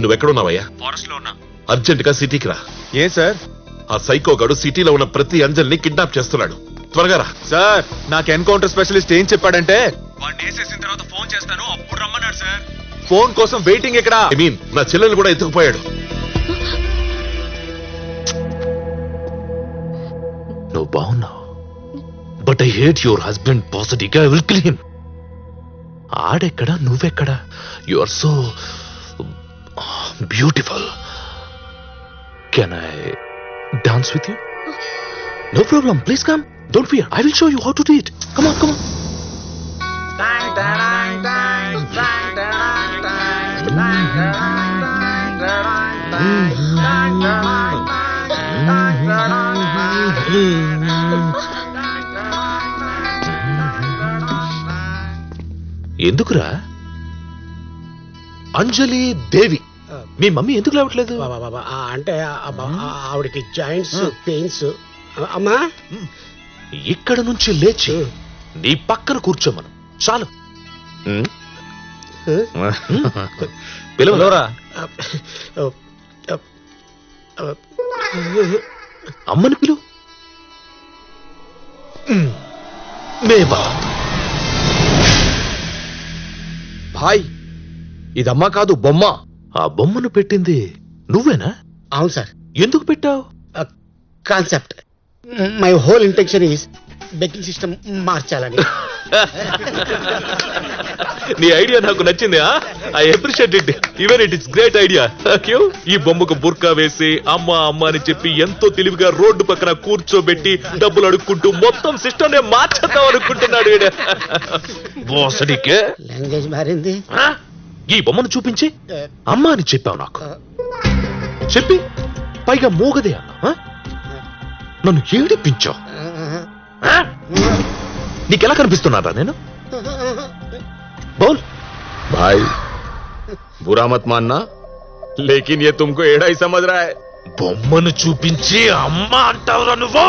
నువ్వెక్కడున్నావయ్యా? Forest లో ఉన్నా. Urgent గా సిటీకి రా. ఏ సార్? ఆ సైకో గడు సిటీలో ఉన్న ప్రతి అంజల్ని కిడ్నాప్ చేస్తున్నాడు. త్వరగా రా. సార్ నాకు ఎన్కౌంటర్ స్పెషలిస్ట్ ఏం చెప్పాడంటే వాడిని వేసేసిన తర్వాత ఫోన్ చేస్తాను అప్పుడు రమ్మన్నాడు సార్. ఫోన్ కోసం వెయిటింగ్ ఇక్కడ. ఐ మీన్ నా చెల్లెలు కూడా ఎత్తుకుపోయాడు. నువ్వు బాగున్నావు, but I hate your husband పాజిటివ్గా. I will kill him. ఆడెక్కడా, నువ్వెక్కడా? You are so beautiful. Can I dance with you? No problem, please come. Don't fear, I will show you how to do it. Come on, come on. ఎందుకురా? అంజలి దేవి మీ mummy ఎందుకు లేవట్లేదు? అంటే ఆవిడకి joints pains. అమ్మా ఇక్కడ నుంచి లేచి నీ పక్కన కూర్చోమను చాలు. పిలవరా? అమ్మని పిలు. మేబా భాయ్ ఇదమ్మ కాదు బొమ్మ. ఆ బొమ్మను పెట్టింది నువ్వేనా? అవును సార్. ఎందుకు పెట్టావు? Concept. My whole intention is బెకింగ్ సిస్టమ్ మార్చాలని. నీ ఐడియా నాకు నచ్చింది. I appreciate it. Even it it's great idea. ఈ బొమ్మకు బుర్కా వేసి అమ్మ అమ్మ అని చెప్పి ఎంతో తెలివిగా రోడ్డు పక్కన కూర్చోబెట్టి డబ్బులు అడుక్కుంటూ మొత్తం సిస్టమ్ నే మార్చేద్దాం అనుకుంటున్నాడు. లాంగ్వేజ్ మారింది. ఈ బొమ్మను చూపించి అమ్మ అని చెప్పావు నాకు. చెప్పి పైగా మోగదే అన్నా. నన్ను ఏడిపించావు. నీకెలా కనిపిస్తున్నారా నేను? బోల్. भाई बुरा मत मानना, लेकिन ये तुमको एड़ा ही समझ रहा है. బొమ్మను చూపించి అమ్మ అంటావురా నువ్వు?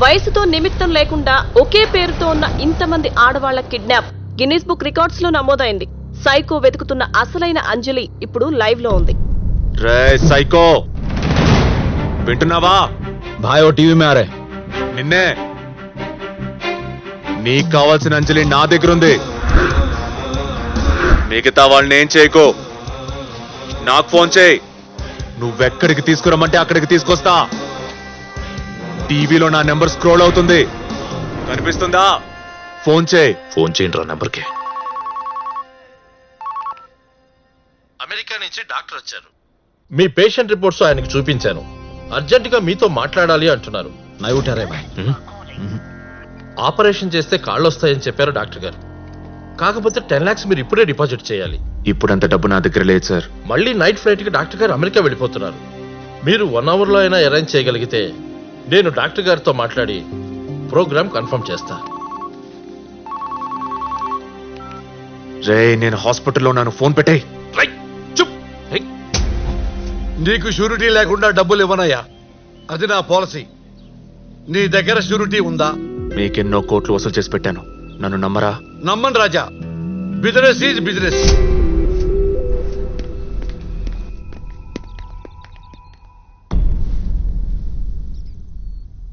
వయసుతో నిమిత్తం లేకుండా ఒకే పేరుతో ఉన్న ఇంతమంది ఆడవాళ్ల కిడ్నాప్ గిన్నిస్ బుక్ రికార్డ్స్ లో నమోదైంది. సైకో వెతుకుతున్న అసలైన అంజలి ఇప్పుడు లైవ్ లో ఉంది. రే సైకో, వింటున్నావా? భాయ్ ఓ టీవీ మే ఆ రే. నిన్నే. నీకు కావాల్సిన అంజలి నా దగ్గర ఉంది. మిగతా వాళ్ళని ఏం చేయకో. నాకు ఫోన్ చేయి. నువ్వెక్కడికి తీసుకురమ్మంటే అక్కడికి తీసుకొస్తా. టీవీలో నా నెంబర్ స్క్రోల్ అవుతుంది, కనిపిస్తుందా? ఫోన్ చేయి. ఫోన్ చేయండి రా నెంబర్కి. అమెరికా నుంచి డాక్టర్ వచ్చారు. మీ పేషెంట్ రిపోర్ట్స్ ఆయనకి చూపించాను. అర్జెంటుగా మీతో మాట్లాడాలి అంటున్నారు. ఆపరేషన్ చేస్తే కాళ్ళు వస్తాయని చెప్పారు డాక్టర్ గారు. కాకపోతే 10 lakhs మీరు ఇప్పుడే డిపాజిట్ చేయాలి. ఇప్పుడంత డబ్బు నా దగ్గర లేదు సార్. మళ్ళీ నైట్ ఫ్లైట్ కి డాక్టర్ గారు అమెరికా వెళ్ళిపోతున్నారు. మీరు 1 hour లో అయినా అరేంజ్ చేయగలిగితే నేను డాక్టర్ గారితో మాట్లాడి ప్రోగ్రామ్ కన్ఫర్మ్ చేస్తా. రే నేను హాస్పిటల్లో ఉన్నాను, ఫోన్ పెట్టేయ్. నీకు షూరిటీ లేకుండా డబ్బులు ఇవ్వనయ్యా, అది నా పాలసీ. నీ దగ్గర షూరిటీ ఉందా? మీకెన్నో కోట్లు వసూలు చేసి పెట్టాను, నన్ను నమ్మరా? నమ్మను రాజా, బిజినెస్ ఈజ్ బిజినెస్.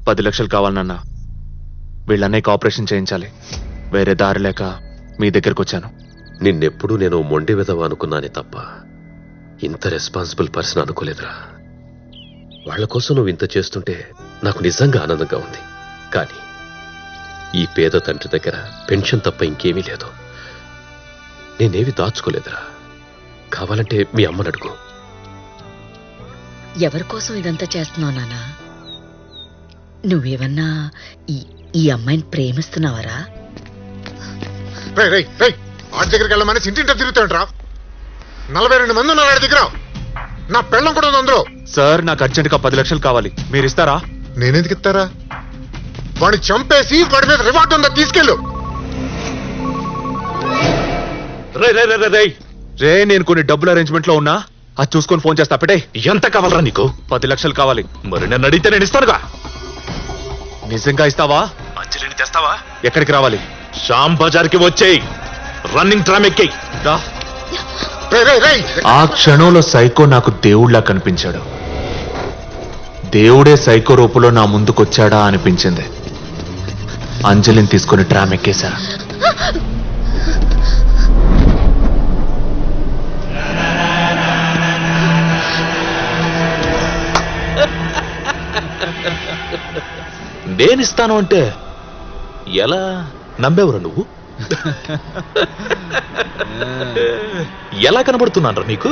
$10 లక్షలు కావాలన్నా. వీళ్ళన్నయ్యకి ఆపరేషన్ చేయించాలి. వేరే దారి లేక మీ దగ్గరకు వచ్చాను. నిన్నెప్పుడు నేను మొండి విధవ అనుకున్నానే తప్ప ఇంత రెస్పాన్సిబుల్ పర్సన్ అనుకోలేదురా. వాళ్ల కోసం నువ్వు ఇంత చేస్తుంటే నాకు నిజంగా ఆనందంగా ఉంది. కానీ ఈ పేద తండ్రి దగ్గర పెన్షన్ తప్ప ఇంకేమీ లేదు. నేనేవి దాచుకోలేదురా. కావాలంటే మీ అమ్మని అడుగు. ఎవరి కోసం ఇదంతా చేస్తున్నావు నాన్నా? నువ్వేమన్నా ఈ అమ్మాయిని ప్రేమిస్తున్నావరా? ఆడి దగ్గరికి వెళ్ళమని ఇంటింటా తిరుగుతాంట్రా. 42 మంది ఉన్నారు వాడి దగ్గర. నా పెళ్ళం కూడా ఉంది అందరూ. సార్ నాకు అర్జెంట్ గా 10 లక్షలు కావాలి, మీరు ఇస్తారా? నేనెందుకు ఇస్తారా? వాడిని చంపేసి వాడి మీద రివార్డ్ ఉందా తీసుకెళ్ళు. రే నేను కొన్ని డబ్బులు అరేంజ్మెంట్ లో ఉన్నా, అది చూసుకొని ఫోన్ చేస్తా. పెట్టే. ఎంత కావాలరా నీకు? 10 లక్షలు కావాలి. మరి నన్ను అడిగితే నేను ఇస్తానుగా. నిజంగా ఇస్తావా? అంజలిని తెస్తావా? ఎక్కడికి రావాలి? శ్యామ్ బజార్ కి వచ్చేయి. రన్నింగ్ ట్రామ్ ఎక్కేయి. రేయ్, రేయ్, రేయ్. ఆ క్షణంలో సైకో నాకు దేవుళ్లా కనిపించాడు. దేవుడే సైకో రూపంలో నా ముందుకొచ్చాడా అనిపించింది. అంజలిని తీసుకుని ట్రామ్ ఎక్కేశా. నేనిస్తాను అంటే ఎలా నమ్మేవరా నువ్వు? ఎలా కనబడుతున్నాను నీకు?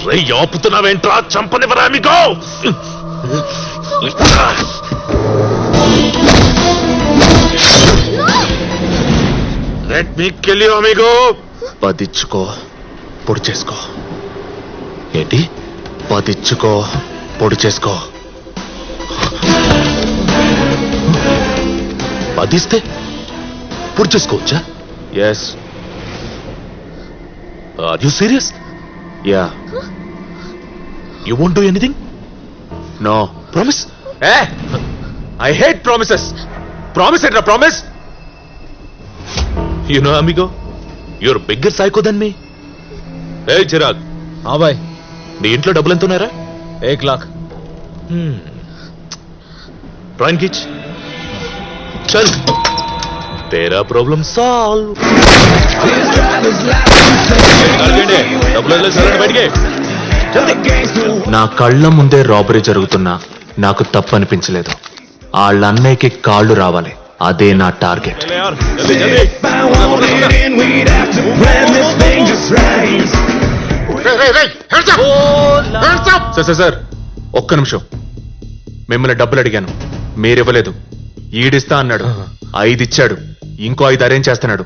రై ఆపుతున్నావేంట్రా? చంపనివరా మీకు? Let me kill you amigo. పదిచ్చుకో, పొడి చేసుకో. ఏంటి? పదిచ్చుకో, పొడి చేసుకో. పదిస్తే పూర్తి చేసుకోవచ్చా? Yes. Are you serious? Yeah. You won't do anything? No. Promise? I hate promises. Promise ఏంట్రా promise? You know, amigo, you're a bigger psycho than me. Hey, Chirag. हाँ भाई. నీ ఇంట్లో డబ్బులు ఎంత ఉన్నారా? 1 लाख. డ్రాయింగ్ కిచ్. చల్, తేరా ప్రాబ్లం సాల్వ్. డబ్బులు వదిలేసారండి బయటికి. నా కళ్ళ ముందే రాబరీ జరుగుతున్నా నాకు తప్పనిపించలేదు. వాళ్ళన్నయ్యకి కాళ్ళు రావాలి. అదే నా టార్గెట్. రేయ్, రేయ్, రేయ్. Hands up. Hands up. Sir ఒక్క నిమిషం. మిమ్మల్ని డబ్బులు అడిగాను, మీరివ్వలేదు. ఈడిస్తా అన్నాడు, 5 ఇచ్చాడు. ఇంకో 5 అరేంజ్ చేస్తున్నాడు.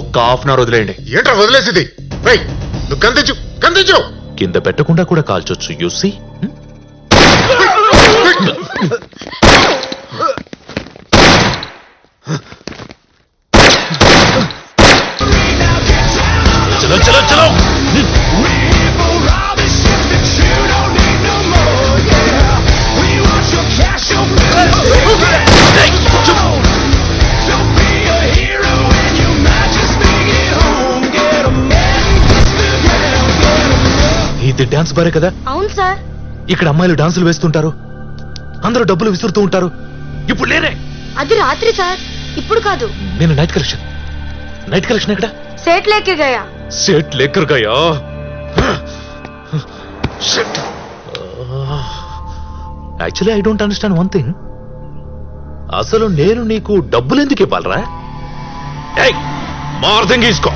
ఒక్క హాఫ్ అన్ అవర్ వదిలేయండి. ఏంట్రా వదిలేసింది? రేయ్, నువ్వు గంతించు, గంతించు. కింద పెట్టకుండా కూడా కాల్చొచ్చు. యూసి చలో చలో చలో. ఇది డాన్స్ బారే కదా? అవును సార్. ఇక్కడ అమ్మాయిలు డాన్సులు వేస్తుంటారు, అందరూ డబ్బులు విసురుతూ ఉంటారు. ఇప్పుడు లేరే. అది రాత్రి సార్, ఇప్పుడు కాదు. నేను నైట్ కలెక్షన్. నైట్ కలెక్షన్ ఎక్కడ? సేట్ లేకే గయా. सेट लेकर गया. Actually I don't understand one thing. అసలు నేను నీకు డబ్బులు ఎందుకు ఇవ్వాలరా? మార్దంగి తీసుకో.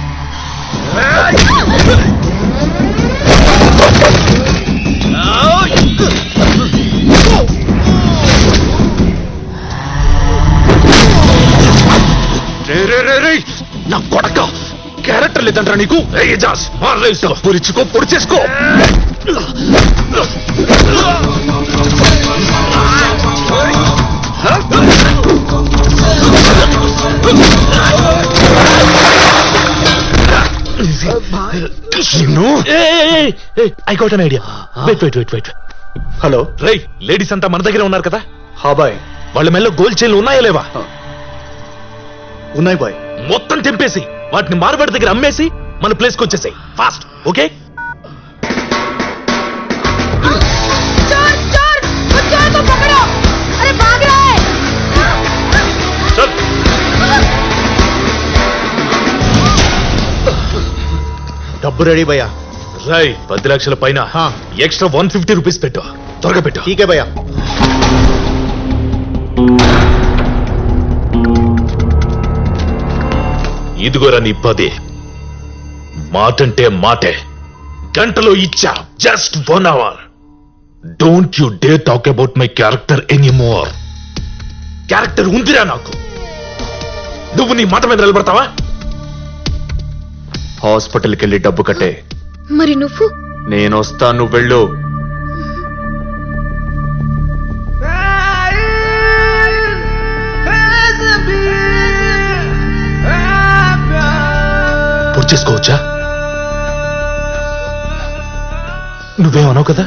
నా కొడక క్యారెక్టర్ లేదంటారా నీకు? పొరిచుకో, పొడి చేసుకో. I got an idea. Wait. Hello. రై, లేడీస్ అంతా మన దగ్గర ఉన్నారు కదా? హా బాయ్. వాళ్ళ మెల్లో గోల్డ్ చైన్లు ఉన్నాయా లేవా? ఉన్నాయి బాయ్. మొత్తం తెంపేసి వాటిని మార్వాడి దగ్గర అమ్మేసి మన ప్లేస్ కి వచ్చేసాయి. ఫాస్ట్. ఓకే? డబ్బు రెడీ భయ్యా. రై, 10 లక్షల పైన ఎక్స్ట్రా 150 రూపీస్ పెట్టు. త్వరగా పెట్టు. ఠీకే భయ్యా. ఇదిగోరా నీ 10. మాటంటే మాటే. గంటలో ఇచ్చా. Just 1 hour. Don't you day talk about my character anymore. Character ఉందిరా నాకు. నువ్వు నీ మాట మీద నిలబడతావా? హాస్పిటల్కి వెళ్ళి డబ్బు కట్టే. మరి నువ్వు? నేను వస్తా, నువ్వు వెళ్ళు. పూర్తి చేసుకోవచ్చా? నువ్వేమన్నావు కదా?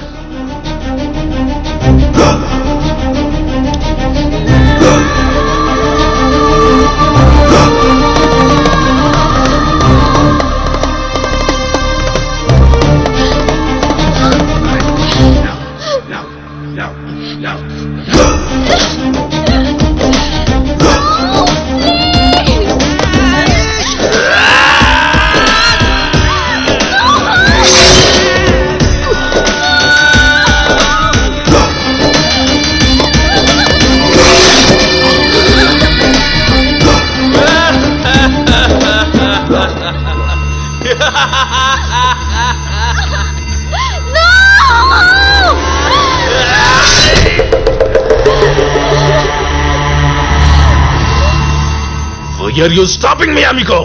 Why are you stopping me, amigo?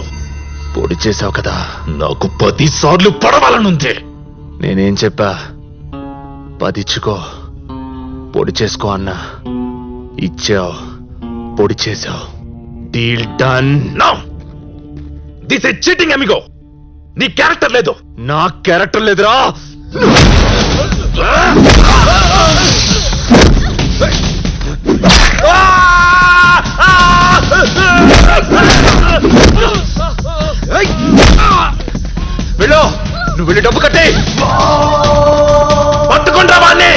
పొడి చేసావు కదా. నాకు 10 సార్లు పడవాలనుంది. నేనేం చెప్పా? 10 ఇచ్చుకో, పొడి చేసుకో అన్నా. ఇచ్చావు, పొడి చేసావు. Deal done. No! This is cheating, amigo. నీ క్యారెక్టర్ లేదు. నా క్యారెక్టర్ లేదురా. వెళ్ళు, నువ్వు వెళ్ళి డబ్బు కట్టే. పట్టుకుంటా వాణ్ణి.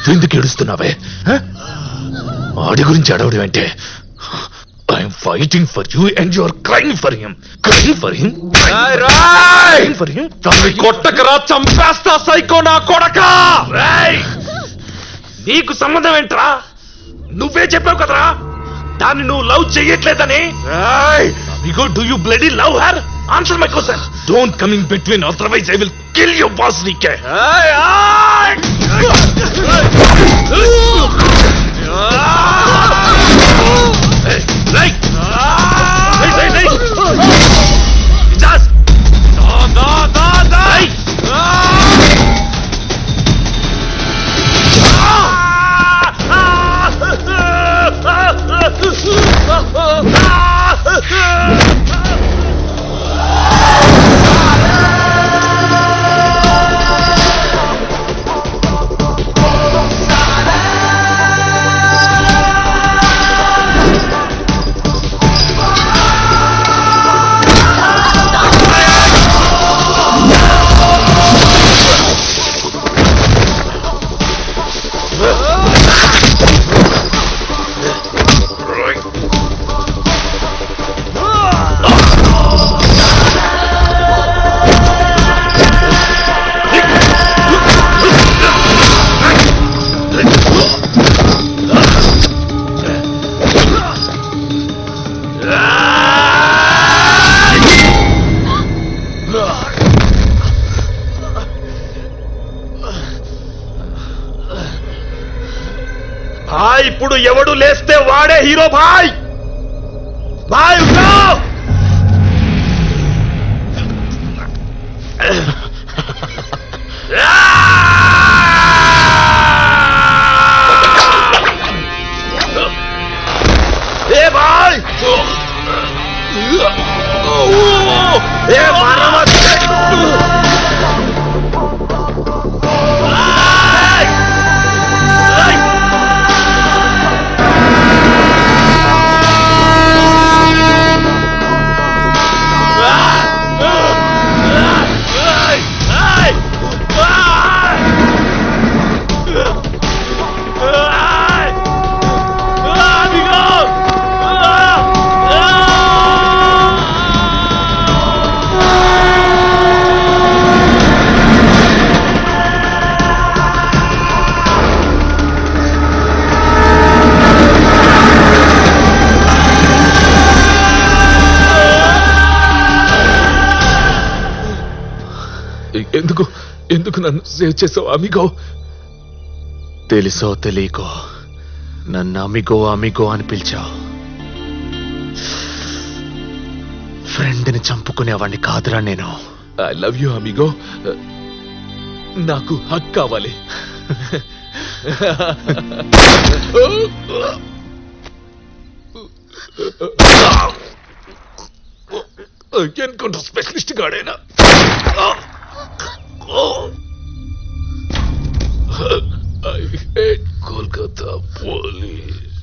నువ్వెందుకు ఏడుస్తున్నావే? ఆడి గురించి అడవడం అంటే I'm fighting for you and you are crying for him. Crying for him. Crying for him. కొట్టకరా, చంపేస్తా సైకో నా కొడకా. నీకు సంబంధం ఏంట్రా? నువ్వే చెప్పావు కదరా దాన్ని నువ్వు లవ్ చెయ్యట్లేదని. Do you bloody love her? Answer my question. Don't coming between, otherwise I will kill your boss. నీకే ఇప్పుడు ఎవడు లేస్తే వాడే హీరో. భాయ్ భాయ్ ఏ భాయ్ ఏ మారా ఎందుకు నన్ను సేవ్ చేసావు అమిగో? తెలుసో తెలియకో నన్ను అమిగో అమిగో అని పిలిచావు. ఫ్రెండ్ని చంపుకునేవాడిని కాదురా నేను. I love you amigo. నాకు హక్ కావాలి. ఎన్కౌంటర్ స్పెషలిస్ట్ గాడైనా ఐ హేట్ కోల్కతా పోలీస్.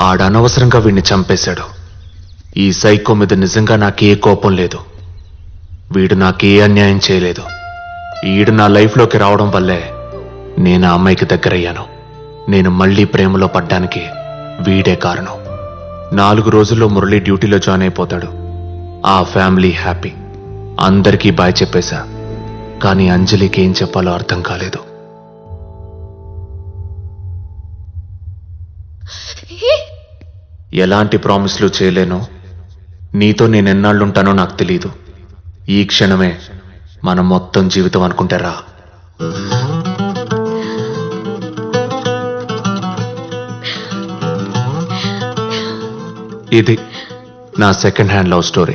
ఆడనవసరంగా వీడిని చంపేశాడు. ఈ సైకో మీద నిజంగా నాకే కోపం లేదు. వీడు నాకే అన్యాయం చేయలేదు. ఈడు నా లైఫ్లోకి రావడం వల్లే నేను ఆ అమ్మాయికి దగ్గరయ్యాను. నేను మళ్ళీ ప్రేమలో పడ్డానికి వీడే కారణం. 4 రోజుల్లో మురళి డ్యూటీలో జాయిన్ అయిపోతాడు. ఆ ఫ్యామిలీ హ్యాపీ. అందరికీ బాయ్ చెప్పేశా. కానీ అంజలికి ఏం చెప్పాలో అర్థం కాలేదు. ఎలాంటి ప్రామిస్లు చేయలేను. నీతో నేను ఎన్నాళ్ళుంటానో నాకు తెలీదు. ఈ క్షణమే మనం మొత్తం జీవితం అనుకుంటారా? ఇది నా సెకండ్ హ్యాండ్ లవ్ స్టోరీ.